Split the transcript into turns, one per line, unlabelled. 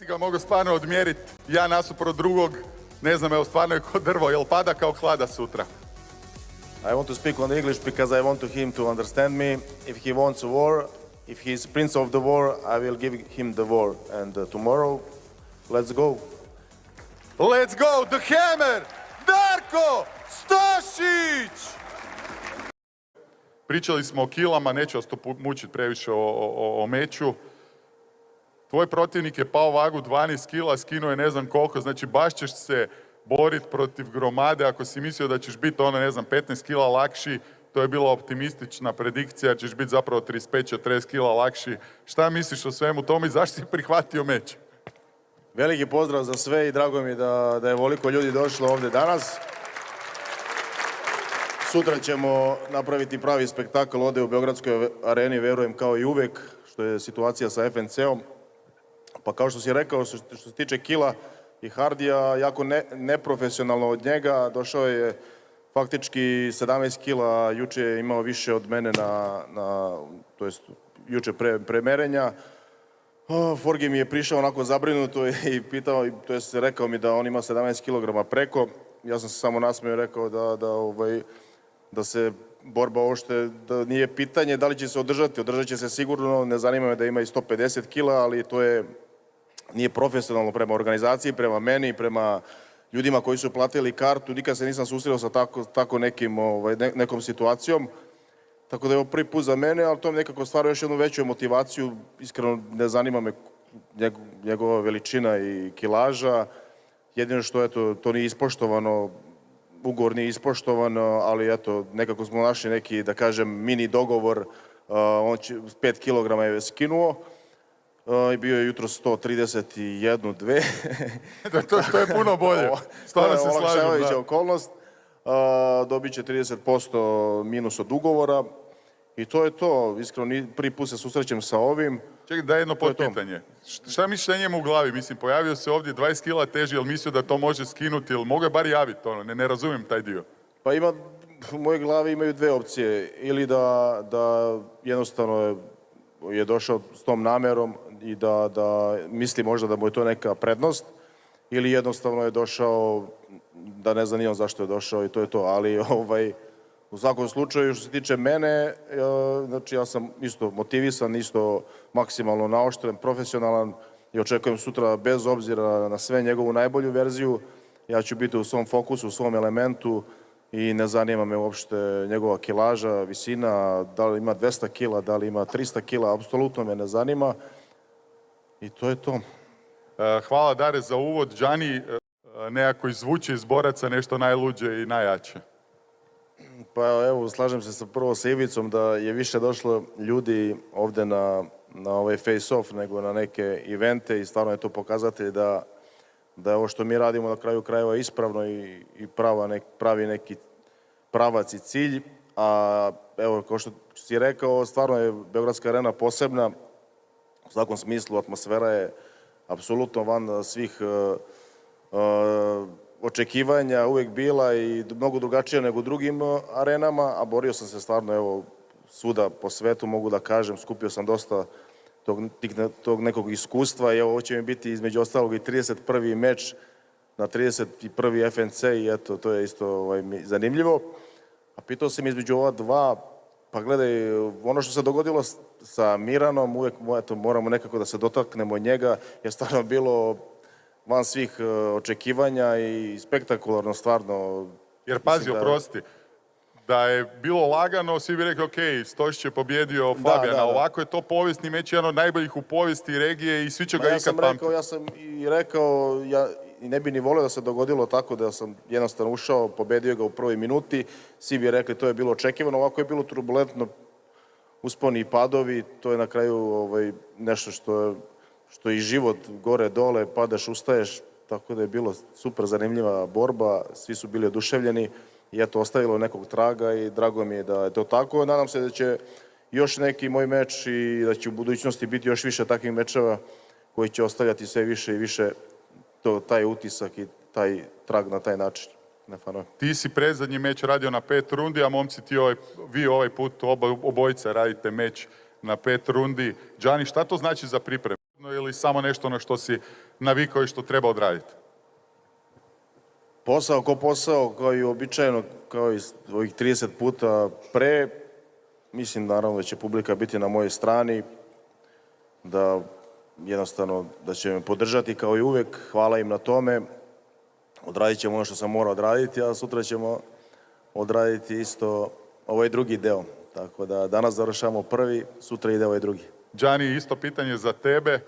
Si ga mogu stvarno odmjeriti ja nasuprot drugog, ne znam, evo stvarno je kod drvo, jel pada kao hlada sutra?
I want to speak on English because I want him to understand me. If he wants a war, if he's prince of the war, I will give him the war. And tomorrow, let's go.
Let's go, the hammer! Darko Stašić! Pričali smo o kilama, neću vas to mučiti previše o meču. Tvoj protivnik je pao vagu 12 kila, skinuo je ne znam koliko, znači baš ćeš se boriti protiv gromade. Ako si mislio da ćeš biti 15 kila lakši, to je bila optimistična predikcija, ćeš biti zapravo 35-40 kila lakši. Šta misliš o svemu tome i zašto si prihvatio meč?
Veliki pozdrav za sve i drago mi da je ovoliko ljudi došlo ovdje danas. Sutra ćemo napraviti pravi spektakl ovdje u Beogradskoj areni, verujem kao i uvek, što je situacija sa FNC-om. Pa kao što si rekao, što se tiče kila i Hardija, jako neprofesionalno od njega, došao je faktički 17 kila, juče je imao više od mene to jest juče pre merenja. Forgi mi je prišao onako zabrinuto i pitao, to jest rekao mi da on ima 17 kg preko. Ja sam se samo nasmeo i rekao da se borba uopšte, da nije pitanje da li će se održati. Održat će se sigurno, ne zanima me da ima i 150 kila, ali to nije profesionalno prema organizaciji, prema meni, prema ljudima koji su platili kartu. Nikad se nisam susreo sa tako nekom situacijom. Tako da je ovo prvi put za mene, ali to mi nekako stvara još jednu veću motivaciju. Iskreno ne zanima me njegova veličina i kilaža. Jedino što to nije ispoštovano, ugovor nije ispoštovan, ali eto, nekako smo našli neki, da kažem, mini dogovor. On će 5 kg je skinuo i bio je jutro 131, 2.
To je puno bolje. Stvarno se slažem.
Olakšavajuća okolnost. Dobit će 30% minus od ugovora. I to je to. Iskreno, prvi put se susrećem sa ovim.
Čekaj, daj jedno potpitanje. Šta misliš da njemu u glavi? Mislim, pojavio se ovdje 20 kila teži, jel mislio da to može skinuti, ili mogu je bar javiti? Ne razumijem taj dio.
Pa u mojoj glavi imaju dve opcije. Ili da jednostavno je došao s tom namerom i da misli možda da mu je to neka prednost, ili jednostavno je došao da ne znam ni on zašto je došao i to je to. Ali u svakom slučaju, što se tiče mene, znači ja sam isto motivisan, isto maksimalno naoštren, profesionalan i očekujem sutra, bez obzira na sve, njegovu najbolju verziju. Ja ću biti u svom fokusu, u svom elementu i ne zanima me uopšte njegova kilaža, visina, da li ima 200 kila, da li ima 300 kila, apsolutno me ne zanima i to je to.
Hvala Dare za uvod. Đani, nekako izvuče iz boraca nešto najluđe i najjače.
Pa evo, slažem se prvo sa Ivicom da je više došlo ljudi ovde na ovaj face-off nego na neke evente i stvarno je to pokazatelj da je ovo što mi radimo na kraju krajeva ispravno i pravi neki pravac i cilj. A evo, kao što si rekao, stvarno je Beogradska arena posebna. U svakom smislu, atmosfera je apsolutno van svih očekivanja uvek bila i mnogo drugačija nego u drugim arenama, a borio sam se stvarno, evo, svuda po svetu, mogu da kažem, skupio sam dosta tog nekog iskustva i evo, ovo će mi biti između ostalog i 31. meč na 31. FNC i eto, to je isto zanimljivo. A pitao sam između ova dva, pa gledaj, ono što se dogodilo sa Miranom, uvek moramo nekako da se dotaknemo njega, je stvarno bilo van svih očekivanja i spektakularno stvarno.
Jer pazi, oprosti, da je bilo lagano, svi bi rekli, ok, Stošić je pobjedio Fabijana, ovako je to povijesni meč, jedan od najboljih u povijesti regije i svi će ga ikad pamtiti.
Ja sam i rekao, ja ne bi ni volio da se dogodilo tako da sam jednostavno ušao, pobedio ga u prvoj minuti, svi bi rekli to je bilo očekivano, ovako je bilo turbulentno, usponi i padovi, to je na kraju nešto što je i život, gore, dole, padaš, ustaješ, tako da je bilo super zanimljiva borba, svi su bili oduševljeni i eto, ostavilo nekog traga i drago mi je da je to tako. Nadam se da će još neki moj meč i da će u budućnosti biti još više takvih mečeva koji će ostavljati sve više i više taj utisak i taj trag na taj način.
Ti si predzadnji meč radio na 5 rundi, a momci vi ovaj put obojica radite meč na 5 rundi. Đani, šta to znači za pripremu? ili samo nešto na što si navikao i što treba odraditi?
Posao ko posao, kao i uobičajeno, kao i ovih 30 puta pre. Mislim, naravno, da će publika biti na mojoj strani, da jednostavno, da će me podržati kao i uvek. Hvala im na tome. Odradit ćemo ono što sam morao odraditi, a sutra ćemo odraditi isto ovaj drugi deo. Tako da danas završamo prvi, sutra ide ovaj drugi.
Đani, isto pitanje za tebe.